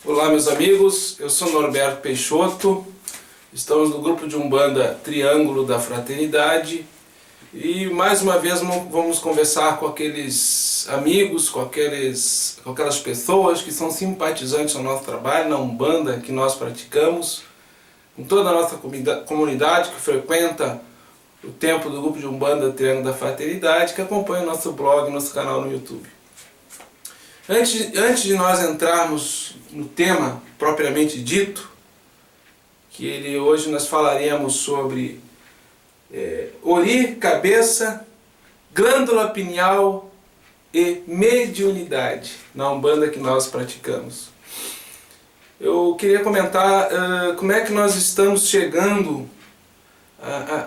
Olá, meus amigos, eu sou Norberto Peixoto, estamos no grupo de Umbanda Triângulo da Fraternidade e mais uma vez vamos conversar com aqueles amigos, com aquelas pessoas que são simpatizantes ao nosso trabalho, na Umbanda que nós praticamos, com toda a nossa comunidade que frequenta o templo do grupo de Umbanda Triângulo da Fraternidade, que acompanha o nosso blog, nosso canal no YouTube. Antes de nós entrarmos no tema propriamente dito, hoje nós falaremos sobre ori, cabeça, glândula pineal e mediunidade na Umbanda que nós praticamos. Eu queria comentar como é que nós estamos chegando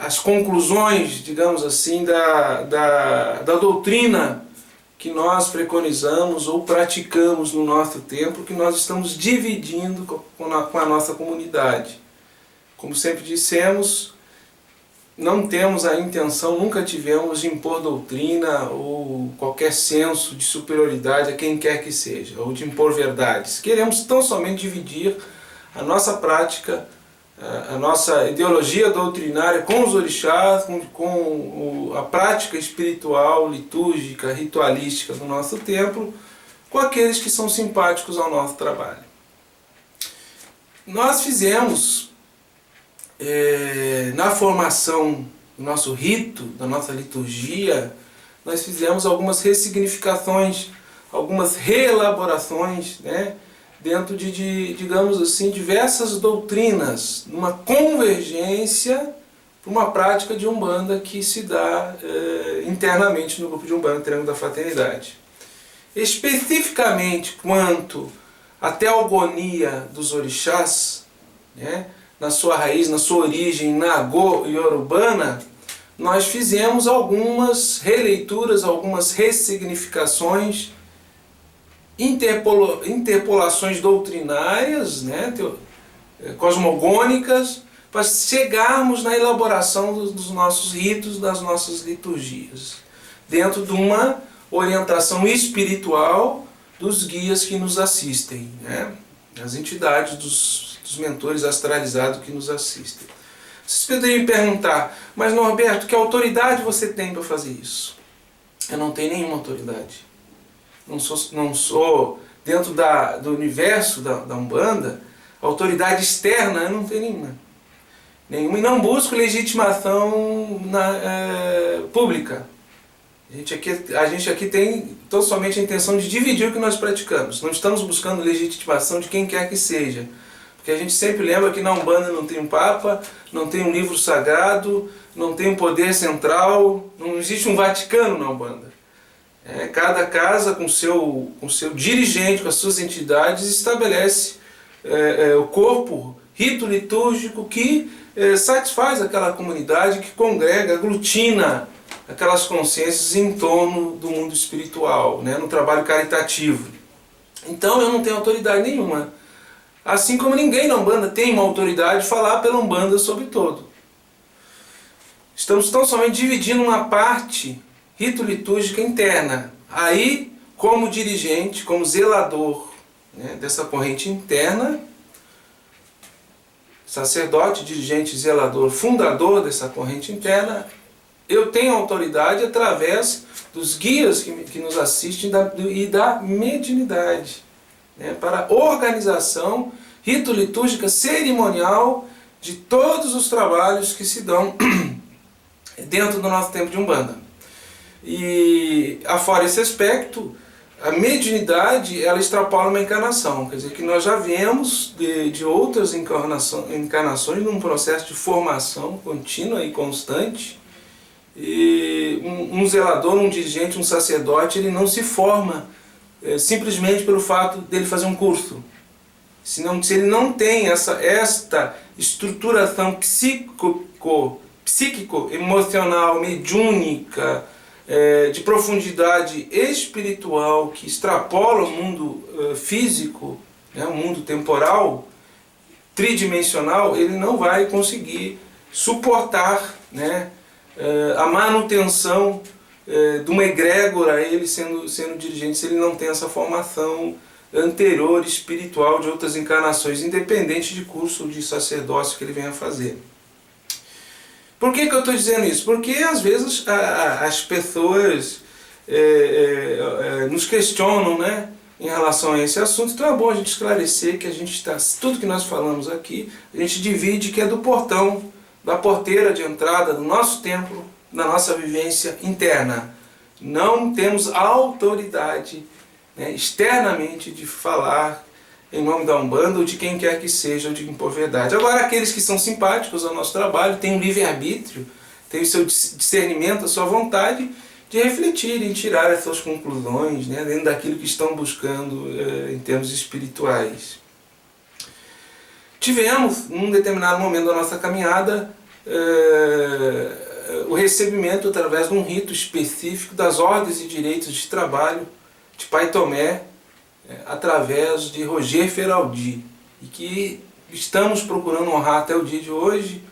às conclusões, digamos assim, da doutrina que nós preconizamos ou praticamos no nosso templo, que nós estamos dividindo com a nossa comunidade. Como sempre dissemos, não temos a intenção, nunca tivemos, de impor doutrina ou qualquer senso de superioridade a quem quer que seja, ou de impor verdades. Queremos tão somente dividir a nossa prática, a nossa ideologia doutrinária com os orixás, com a prática espiritual, litúrgica, ritualística do nosso templo, com aqueles que são simpáticos ao nosso trabalho. Nós fizemos, na formação do nosso rito, da nossa liturgia, nós fizemos algumas ressignificações, algumas reelaborações, dentro de, digamos assim, diversas doutrinas, numa convergência para uma prática de Umbanda que se dá internamente no grupo de Umbanda Triângulo da Fraternidade. Especificamente quanto à teogonia dos orixás, na sua raiz, na sua origem nagô e yorubana, nós fizemos algumas releituras, algumas ressignificações, interpolações doutrinárias, cosmogônicas, para chegarmos na elaboração dos nossos ritos, das nossas liturgias, dentro de uma orientação espiritual dos guias que nos assistem, as entidades dos mentores astralizados que nos assistem. Vocês poderiam me perguntar, mas Norberto, que autoridade você tem para fazer isso? Eu não tenho nenhuma autoridade. Não sou dentro do universo da Umbanda, autoridade externa eu não tenho nenhuma. E não busco legitimação pública. A gente aqui tem tão somente a intenção de dividir o que nós praticamos. Não estamos buscando legitimação de quem quer que seja. Porque a gente sempre lembra que na Umbanda não tem um Papa, não tem um livro sagrado, não tem um poder central, não existe um Vaticano na Umbanda. Cada casa com seu dirigente, com as suas entidades, estabelece o corpo rito litúrgico que satisfaz aquela comunidade, que congrega, aglutina aquelas consciências em torno do mundo espiritual, no trabalho caritativo. Então eu não tenho autoridade nenhuma. Assim como ninguém na Umbanda tem uma autoridade de falar pela Umbanda sobre todo. Estamos tão somente dividindo uma parte rito litúrgica interna. Aí, como dirigente, como zelador dessa corrente interna, sacerdote, dirigente, zelador, fundador dessa corrente interna, eu tenho autoridade através dos guias que nos assistem e da mediunidade, para a organização rito litúrgica cerimonial de todos os trabalhos que se dão dentro do nosso templo de Umbanda. E, afora esse aspecto, a mediunidade, ela extrapola uma encarnação, quer dizer que nós já viemos de outras encarnações num processo de formação contínua e constante. E um zelador, um dirigente, um sacerdote, ele não se forma simplesmente pelo fato dele fazer um curso. Se ele não tem esta estruturação psíquico-emocional, mediúnica, de profundidade espiritual que extrapola o mundo físico, o mundo temporal, tridimensional, ele não vai conseguir suportar a manutenção de uma egrégora, ele sendo dirigente, se ele não tem essa formação anterior espiritual de outras encarnações, independente de curso de sacerdócio que ele venha fazer. Por que eu estou dizendo isso? Porque às vezes as pessoas nos questionam, né, em relação a esse assunto. Então é bom a gente esclarecer que tudo que nós falamos aqui, a gente divide que é do portão, da porteira de entrada do nosso templo, da nossa vivência interna. Não temos autoridade, né, externamente de falar em nome da Umbanda ou de quem quer que seja, ou de impor verdade. Agora, aqueles que são simpáticos ao nosso trabalho, têm um livre-arbítrio, têm o seu discernimento, a sua vontade de refletirem, tirar as suas conclusões, né, dentro daquilo que estão buscando em termos espirituais. Tivemos, num determinado momento da nossa caminhada, o recebimento através de um rito específico das ordens e direitos de trabalho de Pai Tomé, através de Roger Feraldi, e que estamos procurando honrar até o dia de hoje,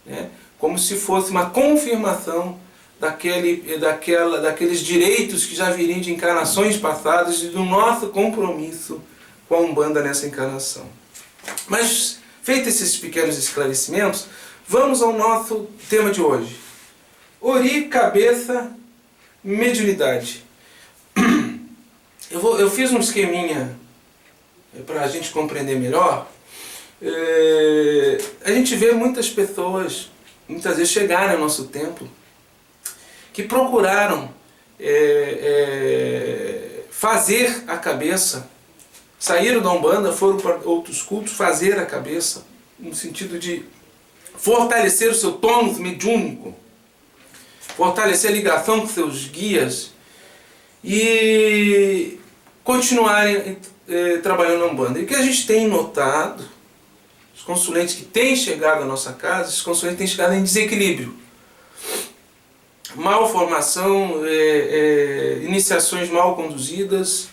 né, como se fosse uma confirmação daqueles direitos que já viriam de encarnações passadas e do nosso compromisso com a Umbanda nessa encarnação. Mas, feitos esses pequenos esclarecimentos, vamos ao nosso tema de hoje. Ori, cabeça, mediunidade. Eu fiz um esqueminha para a gente compreender melhor. A gente vê muitas pessoas, muitas vezes chegarem ao nosso templo, que procuraram fazer a cabeça, saíram da Umbanda, foram para outros cultos fazer a cabeça, no sentido de fortalecer o seu tônus mediúnico, fortalecer a ligação com seus guias e continuarem trabalhando na Umbanda. E o que a gente tem notado, os consulentes que têm chegado à nossa casa, os consulentes têm chegado em desequilíbrio. Malformação, iniciações mal conduzidas,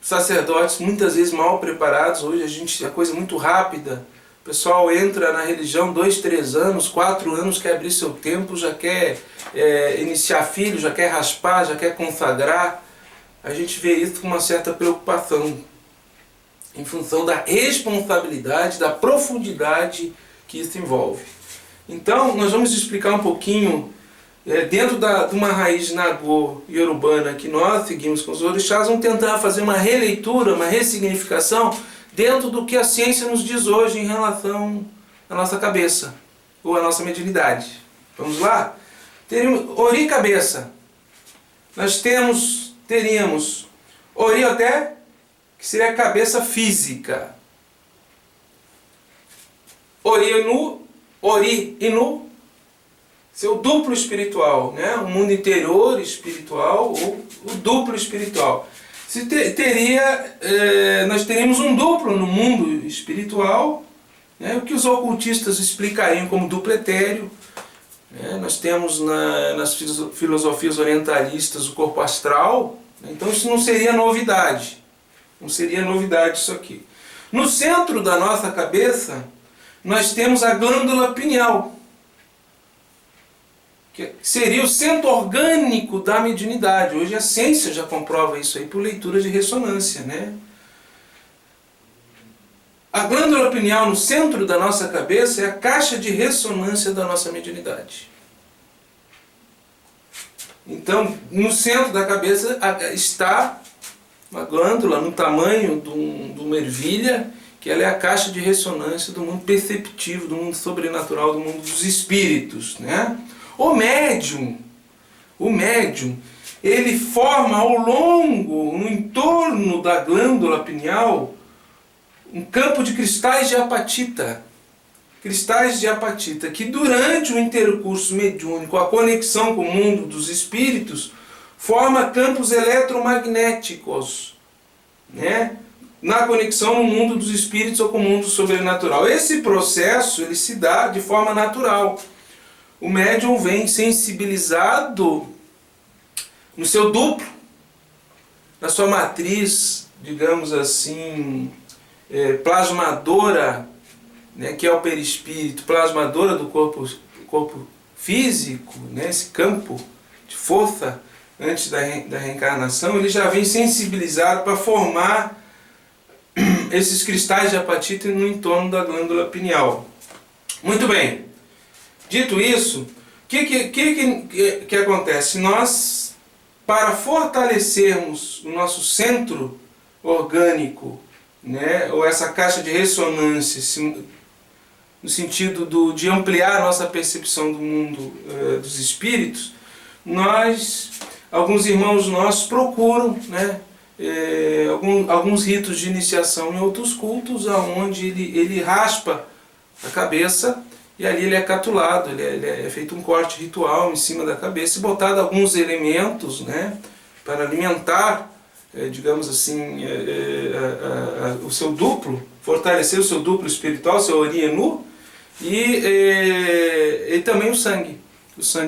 sacerdotes muitas vezes mal preparados. Hoje a coisa é muito rápida. O pessoal entra na religião 2, 3 anos, 4 anos, quer abrir seu templo, já quer iniciar filho, já quer raspar, já quer consagrar. A gente vê isso com uma certa preocupação, em função da responsabilidade, da profundidade que isso envolve. Então, nós vamos explicar um pouquinho, dentro de uma raiz nagô e urubana que nós seguimos com os orixás, vamos tentar fazer uma releitura, uma ressignificação, dentro do que a ciência nos diz hoje em relação à nossa cabeça, ou à nossa mediunidade. Vamos lá? Teríamos Ori cabeça. Nós teríamos Orioté, que seria a cabeça física. Ori Inu, seu duplo espiritual, né? O mundo interior espiritual ou o duplo espiritual. Nós teríamos um duplo no mundo espiritual, né? O que os ocultistas explicariam como duplo etéreo. Nós temos nas filosofias orientalistas o corpo astral, né? Então isso não seria novidade. Não seria novidade isso aqui. No centro da nossa cabeça, nós temos a glândula pineal, que seria o centro orgânico da mediunidade. Hoje a ciência já comprova isso aí por leitura de ressonância, né? A glândula pineal no centro da nossa cabeça é a caixa de ressonância da nossa mediunidade. Então, no centro da cabeça está uma glândula no tamanho de uma ervilha, que ela é a caixa de ressonância do mundo perceptivo, do mundo sobrenatural, do mundo dos espíritos, né? O médium, ele forma ao longo, no entorno da glândula pineal, um campo de cristais de apatita. Cristais de apatita, que durante o intercurso mediúnico, a conexão com o mundo dos espíritos, forma campos eletromagnéticos, né? Na conexão no mundo dos espíritos ou com o mundo sobrenatural. Esse processo ele se dá de forma natural. O médium vem sensibilizado no seu duplo, na sua matriz, digamos assim, plasmadora, né, que é o perispírito, plasmadora do corpo físico, né, esse campo de força antes da reencarnação, ele já vem sensibilizado para formar esses cristais de apatita no entorno da glândula pineal. Muito bem. Dito isso, o que acontece? Nós, para fortalecermos o nosso centro orgânico, né, ou essa caixa de ressonância, no sentido de ampliar a nossa percepção do mundo dos espíritos, alguns irmãos nossos procuram, né, alguns ritos de iniciação em outros cultos, onde ele raspa a cabeça e ali ele é catulado, ele é feito um corte ritual em cima da cabeça e botado alguns elementos, né, para alimentar, digamos assim, o seu duplo, fortalecer o seu duplo espiritual, seu Orienu, e também o sangue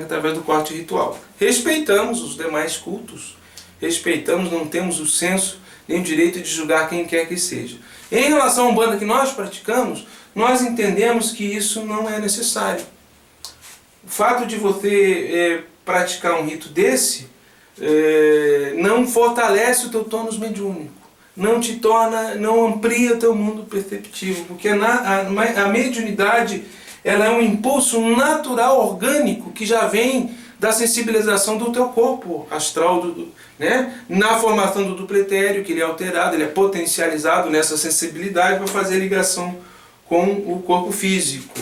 através do corte ritual. Respeitamos os demais cultos, respeitamos, não temos o senso nem o direito de julgar quem quer que seja. Em relação à Umbanda que nós praticamos, nós entendemos que isso não é necessário. O fato de você praticar um rito desse não fortalece o teu tônus mediúnico, não amplia o teu mundo perceptivo, porque a mediunidade ela é um impulso natural, orgânico, que já vem da sensibilização do teu corpo astral, né? Na formação do duplo etéreo, que ele é alterado, ele é potencializado nessa sensibilidade para fazer ligação com o corpo físico.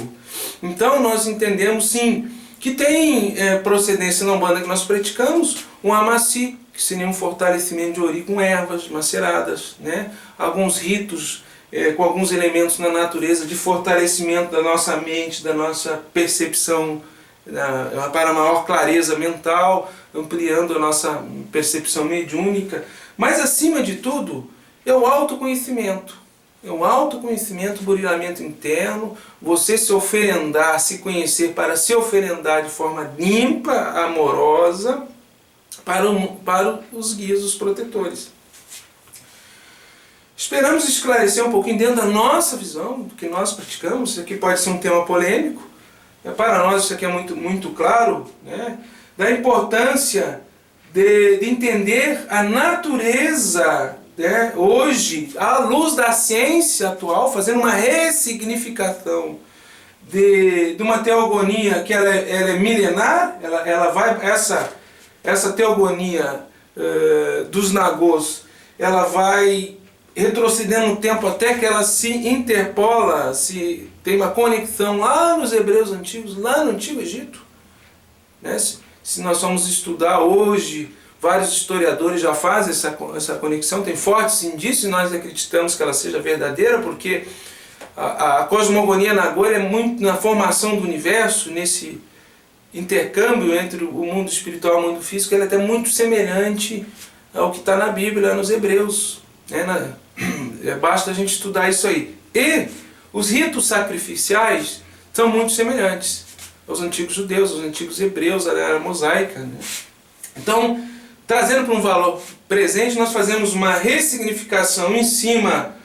Então nós entendemos sim que tem procedência na Umbanda que nós praticamos, um amaci, que seria um fortalecimento de ori com ervas maceradas, né? Alguns ritos com alguns elementos na natureza de fortalecimento da nossa mente, da nossa percepção, para maior clareza mental, ampliando a nossa percepção mediúnica. Mas acima de tudo é o autoconhecimento. É o autoconhecimento, o burilamento interno, você se oferendar, se conhecer para se oferendar de forma limpa, amorosa, para os guias, os protetores. Esperamos esclarecer um pouquinho dentro da nossa visão, do que nós praticamos. Isso aqui pode ser um tema polêmico. Para nós isso aqui é muito, muito claro, né? Da importância de entender a natureza, né? Hoje, à luz da ciência atual, fazendo uma ressignificação de uma teogonia que ela é milenar, essa teogonia dos Nagôs, ela vai retrocedendo no tempo até que ela se interpola, tem uma conexão lá nos hebreus antigos, lá no Antigo Egito. Né? Se nós formos estudar hoje, vários historiadores já fazem essa conexão, tem fortes indícios e nós acreditamos que ela seja verdadeira, porque a cosmogonia Nagô é muito na formação do universo, nesse intercâmbio entre o mundo espiritual e o mundo físico, ela é até muito semelhante ao que está na Bíblia, nos hebreus. Né? Basta a gente estudar isso aí. E os ritos sacrificiais são muito semelhantes aos antigos judeus, aos antigos hebreus, à era mosaica. Né? Então, trazendo para um valor presente, nós fazemos uma ressignificação em cima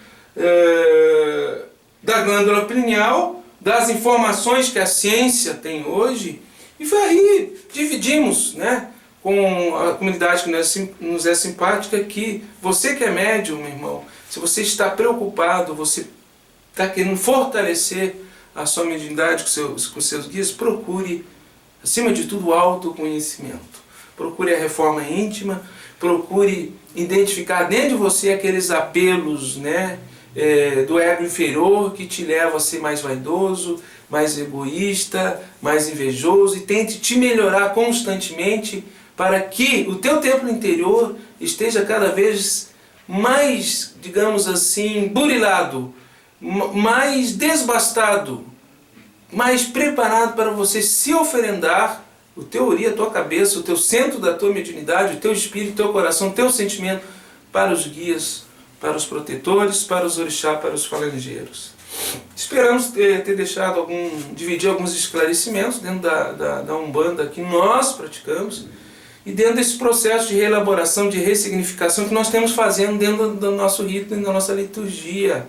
da glândula pineal, das informações que a ciência tem hoje, e aí dividimos, né, com a comunidade que nos é simpática, que você que é médium, meu irmão, se você está preocupado, você está querendo fortalecer a sua mediunidade com seus guias, procure, acima de tudo, o autoconhecimento. Procure a reforma íntima, procure identificar dentro de você aqueles apelos, né, do ego inferior que te leva a ser mais vaidoso, mais egoísta, mais invejoso, e tente te melhorar constantemente para que o teu templo interior esteja cada vez mais, digamos assim, burilado, mais desbastado, mais preparado para você se oferendar o teu ori, a tua cabeça, o teu centro da tua mediunidade, o teu espírito, o teu coração, o teu sentimento para os guias, para os protetores, para os orixás, para os falangeiros. Esperamos ter dividir alguns esclarecimentos dentro da Umbanda que nós praticamos e dentro desse processo de reelaboração, de ressignificação que nós temos fazendo dentro do nosso rito, dentro da nossa liturgia.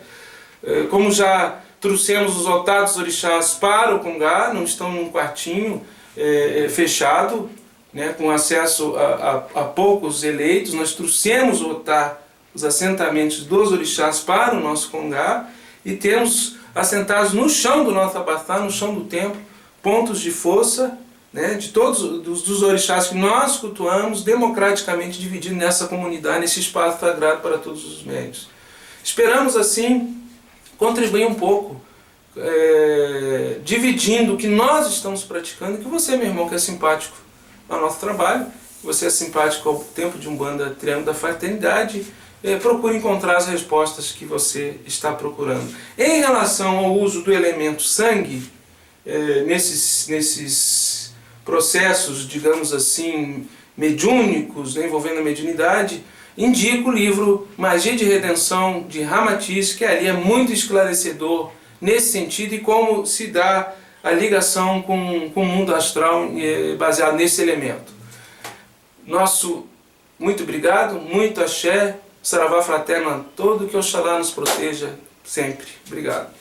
Como já trouxemos os otados orixás para o Congá, não estão num quartinho fechado, né, com acesso a poucos eleitos, nós trouxemos o otá os assentamentos dos orixás para o nosso congá, e temos assentados no chão do nosso abatá, no chão do templo, pontos de força, né, de todos dos orixás que nós cultuamos, democraticamente divididos nessa comunidade, nesse espaço sagrado para todos os médios. Esperamos assim contribuir um pouco, dividindo o que nós estamos praticando, que você, meu irmão, que é simpático ao nosso trabalho, que você é simpático ao Templo de Umbanda Triângulo da Fraternidade, procure encontrar as respostas que você está procurando. Em relação ao uso do elemento sangue, nesses processos, digamos assim, mediúnicos, né, envolvendo a mediunidade, indico o livro Magia de Redenção, de Ramatiz, que ali é muito esclarecedor nesse sentido e como se dá a ligação com o mundo astral baseado nesse elemento. Nosso muito obrigado, muito axé, saravá fraterno a todo, que Oxalá nos proteja sempre. Obrigado.